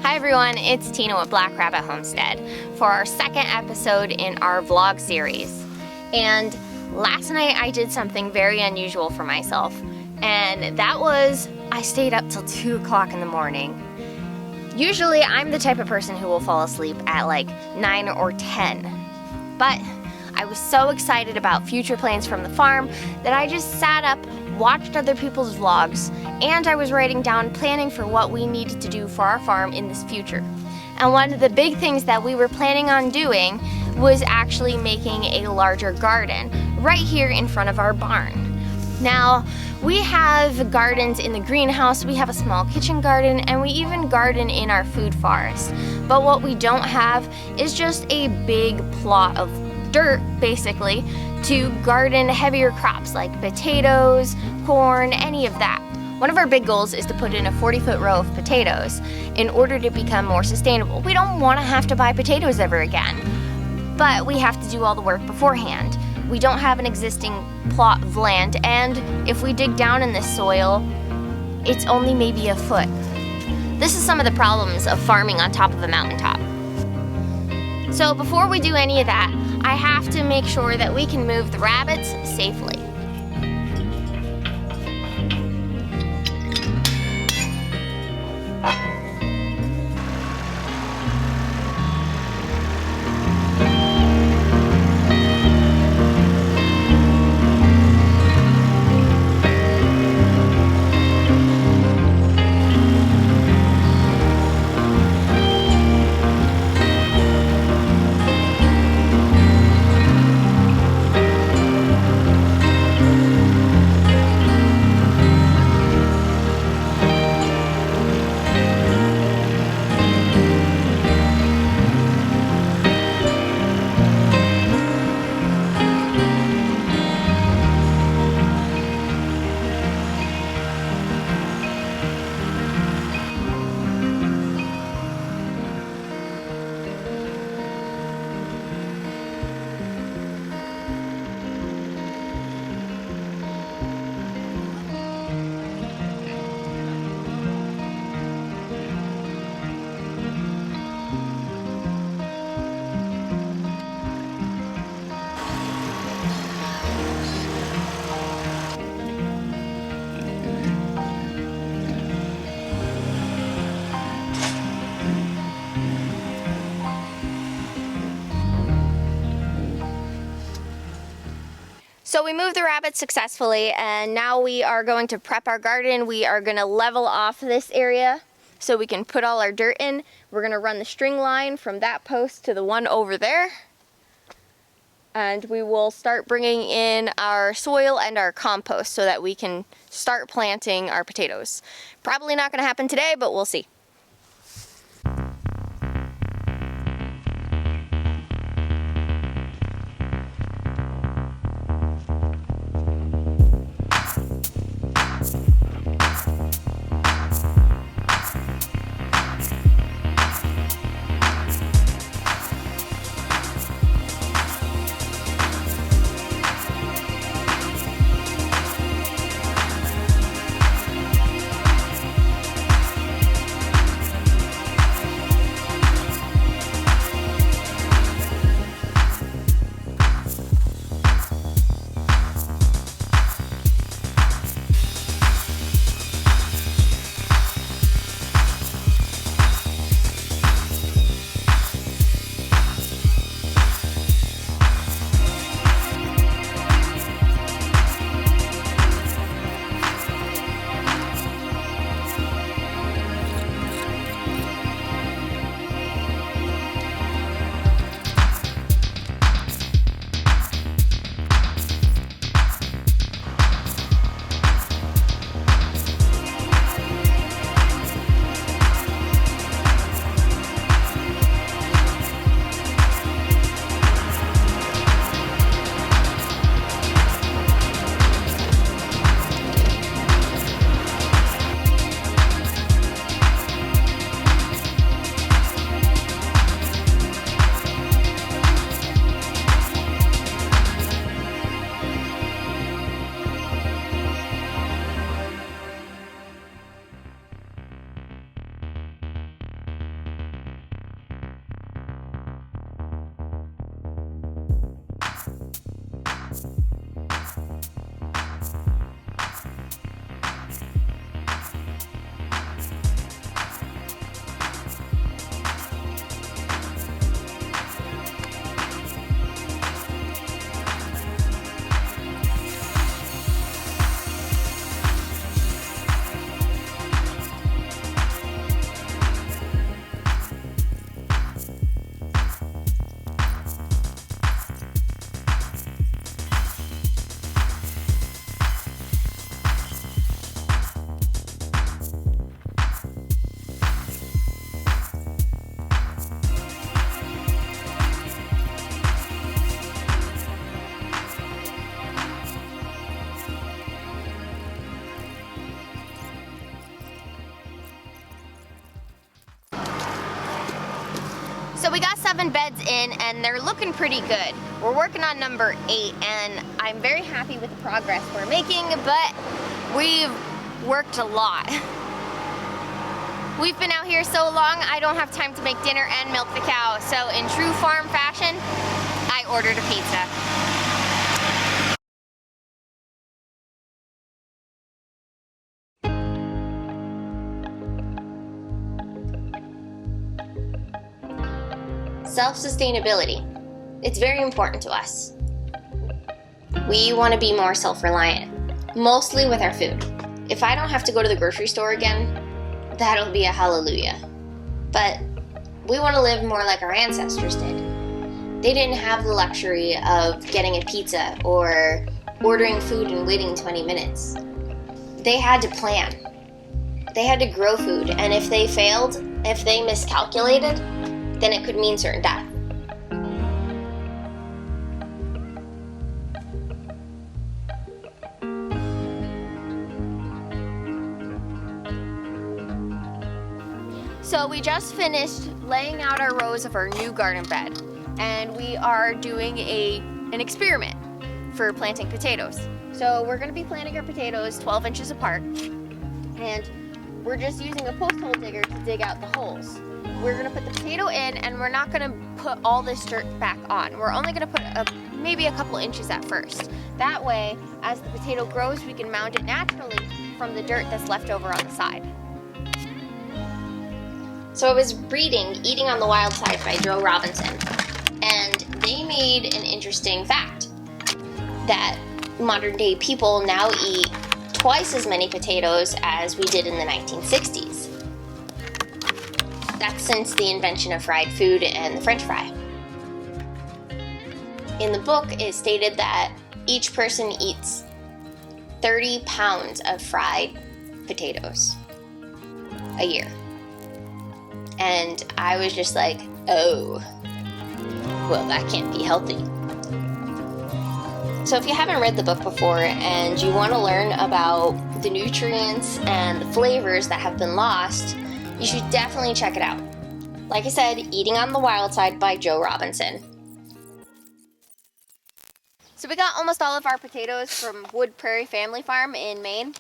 Hi everyone, it's Tina with Black Rabbit Homestead for our second episode in our vlog series. And last night I did something very unusual for myself, and that was I stayed up till 2 o'clock in the morning. Usually I'm the type of person who will fall asleep at like 9 or 10, but I was so excited about future plans from the farm that I just sat up, watched other people's vlogs, and I was writing down planning for what we needed to do for our farm in this future. And one of the big things that we were planning on doing was actually making a larger garden right here in front of our barn. Now, we have gardens in the greenhouse, we have a small kitchen garden, and we even garden in our food forest. But what we don't have is just a big plot of dirt, basically, to garden heavier crops like potatoes, corn, any of that. One of our big goals is to put in a 40-foot row of potatoes in order to become more sustainable. We don't want to have to buy potatoes ever again, but we have to do all the work beforehand. We don't have an existing plot of land, and if we dig down in this soil, it's only maybe a foot. This is some of the problems of farming on top of a mountaintop. So before we do any of that, I have to make sure that we can move the rabbits safely. So we moved the rabbits successfully, and now we are going to prep our garden. We are going to level off this area so we can put all our dirt in. We're going to run the string line from that post to the one over there. And we will start bringing in our soil and our compost so that we can start planting our potatoes. Probably not going to happen today, but we'll see. So we got 7 beds in and they're looking pretty good. We're working on number 8 and I'm very happy with the progress we're making, but we've worked a lot. We've been out here so long, I don't have time to make dinner and milk the cow. So in true farm fashion, I ordered a pizza. Self-sustainability. It's very important to us. We want to be more self-reliant, mostly with our food. If I don't have to go to the grocery store again, that'll be a hallelujah. But we want to live more like our ancestors did. They didn't have the luxury of getting a pizza or ordering food and waiting 20 minutes. They had to plan. They had to grow food, and if they failed, if they miscalculated, then it could mean certain death. So we just finished laying out our rows of our new garden bed, and we are doing an experiment for planting potatoes. So we're gonna be planting our potatoes 12 inches apart, and we're just using a post hole digger to dig out the holes. We're gonna put the potato in, and we're not gonna put all this dirt back on. We're only gonna put maybe a couple inches at first. That way, as the potato grows, we can mound it naturally from the dirt that's left over on the side. So I was reading Eating on the Wild Side by Joe Robinson, and they made an interesting fact that modern day people now eat twice as many potatoes as we did in the 1960s. That's since the invention of fried food and the French fry. In the book, it stated that each person eats 30 pounds of fried potatoes a year. And I was just like, oh, well, that can't be healthy. So if you haven't read the book before and you want to learn about the nutrients and the flavors that have been lost, you should definitely check it out. Like I said, Eating on the Wild Side by Joe Robinson. So we got almost all of our potatoes from Wood Prairie Family Farm in Maine.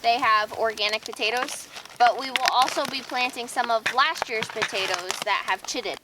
They have organic potatoes, but we will also be planting some of last year's potatoes that have chitted.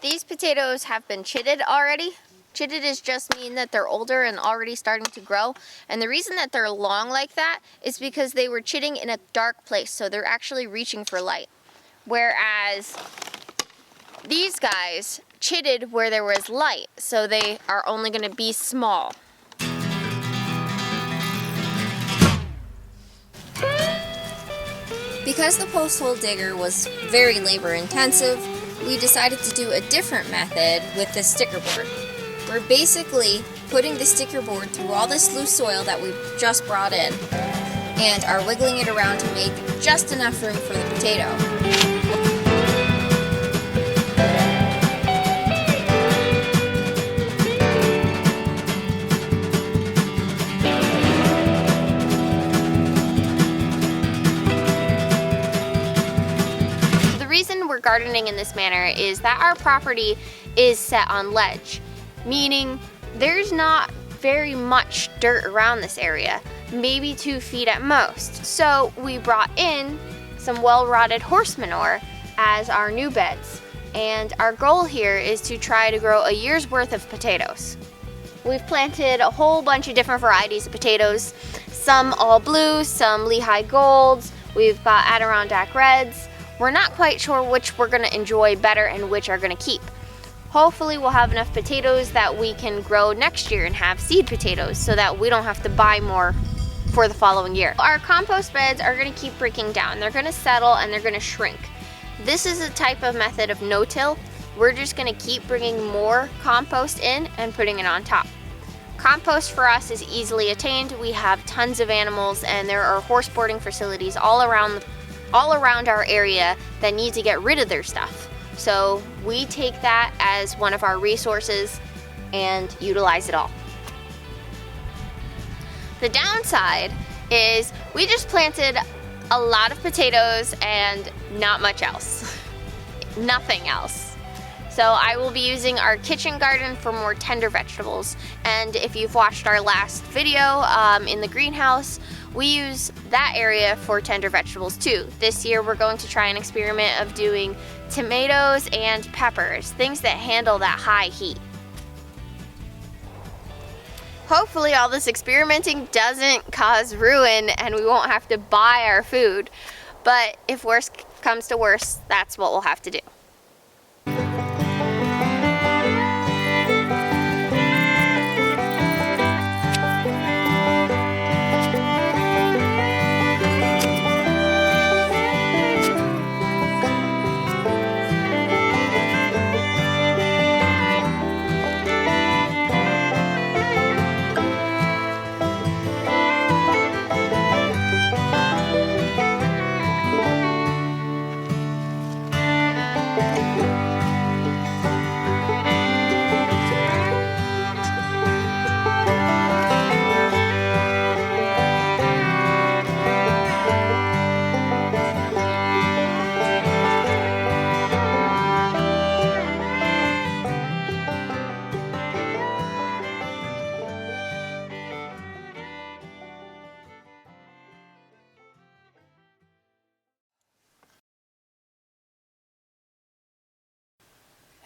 These potatoes have been chitted already. Chitted is just mean that they're older and already starting to grow. And the reason that they're long like that is because they were chitting in a dark place, so they're actually reaching for light. Whereas these guys chitted where there was light, so they are only going to be small. Because the post hole digger was very labor intensive, we decided to do a different method with the sticker board. We're basically putting the sticker board through all this loose soil that we just brought in and are wiggling it around to make just enough room for the potato. Gardening in this manner is that our property is set on ledge, meaning there's not very much dirt around this area, maybe 2 feet at most. So we brought in some well-rotted horse manure as our new beds, and our goal here is to try to grow a year's worth of potatoes. We've planted a whole bunch of different varieties of potatoes, some all blue, some Lehigh Golds, we've got Adirondack Reds. We're not quite sure which we're going to enjoy better and which are going to keep. Hopefully we'll have enough potatoes that we can grow next year and have seed potatoes so that we don't have to buy more for the following year. Our compost beds are going to keep breaking down. They're going to settle and they're going to shrink. This is a type of method of no-till. We're just going to keep bringing more compost in and putting it on top. Compost for us is easily attained. We have tons of animals and there are horse boarding facilities all around our area that need to get rid of their stuff. So we take that as one of our resources and utilize it all. The downside is we just planted a lot of potatoes and not much else. Nothing else. So I will be using our kitchen garden for more tender vegetables. And if you've watched our last video in the greenhouse, we use that area for tender vegetables too. This year we're going to try an experiment of doing tomatoes and peppers, things that handle that high heat. Hopefully all this experimenting doesn't cause ruin and we won't have to buy our food. But if worse comes to worse, that's what we'll have to do.